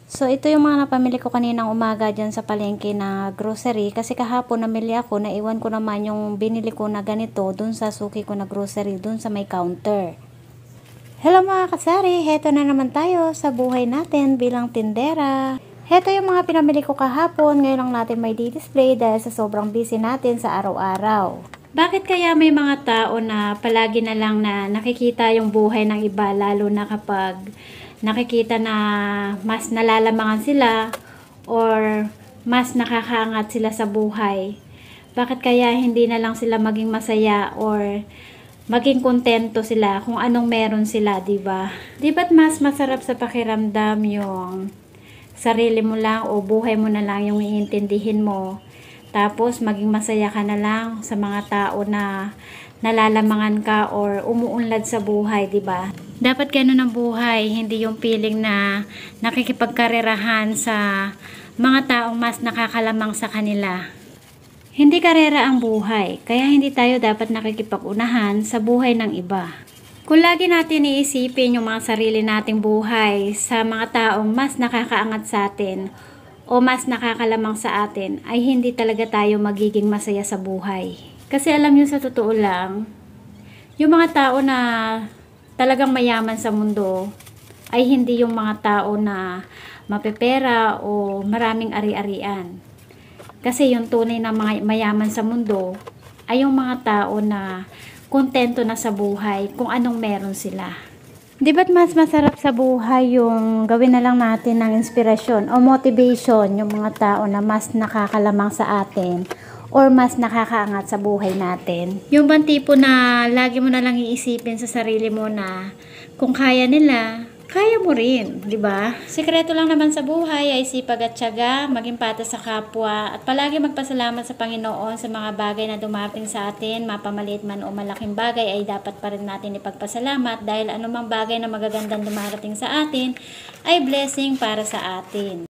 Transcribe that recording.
So, ito yung mga napamili ko kaninang umaga dyan sa palengke na grocery. Kasi kahapon namili ako, naiwan ko naman yung binili ko na ganito dun sa suki ko na grocery, dun sa may counter. Hello mga kasari, heto na naman tayo sa buhay natin bilang tindera. Heto yung mga pinamili ko kahapon, ngayon lang natin may di-display dahil sa sobrang busy natin sa araw-araw. Bakit kaya may mga tao na palagi na lang na nakikita yung buhay ng iba, lalo na kapag nakikita na mas nalalamangan sila or mas nakakaangat sila sa buhay? Bakit kaya hindi na lang sila maging masaya or maging kontento sila kung anong meron sila, diba? Di ba't mas masarap sa pakiramdam yung sarili mo lang o buhay mo na lang yung iintindihin mo, tapos maging masaya ka na lang sa mga tao na nalalamangan ka or umuunlad sa buhay, diba? Dapat ganun ang buhay, hindi yung feeling na nakikipagkarerahan sa mga taong mas nakakalamang sa kanila. Hindi karera ang buhay, kaya hindi tayo dapat nakikipag-unahan sa buhay ng iba. Kung lagi natin iisipin yung mga sarili nating buhay sa mga taong mas nakakaangat sa atin o mas nakakalamang sa atin, ay hindi talaga tayo magiging masaya sa buhay. Kasi alam nyo, sa totoo lang, yung mga tao na talagang mayaman sa mundo ay hindi yung mga tao na mapepera o maraming ari-arian. Kasi yung tunay na mga mayaman sa mundo ay yung mga tao na kontento na sa buhay kung anong meron sila. Di ba't mas masarap sa buhay yung gawin na lang natin ng inspirasyon o motivation yung mga tao na mas nakakalamang sa atin or mas nakakaangat sa buhay natin? Yung bang tipo na lagi mo na lang iisipin sa sarili mo na kung kaya nila, kaya mo rin, di ba? Sikreto lang naman sa buhay ay sipag at tiyaga, maging patas sa kapwa, at palagi magpasalamat sa Panginoon sa mga bagay na dumating sa atin, mapamaliit man o malaking bagay ay dapat pa rin natin ipagpasalamat dahil anumang bagay na magagandang dumarating sa atin ay blessing para sa atin.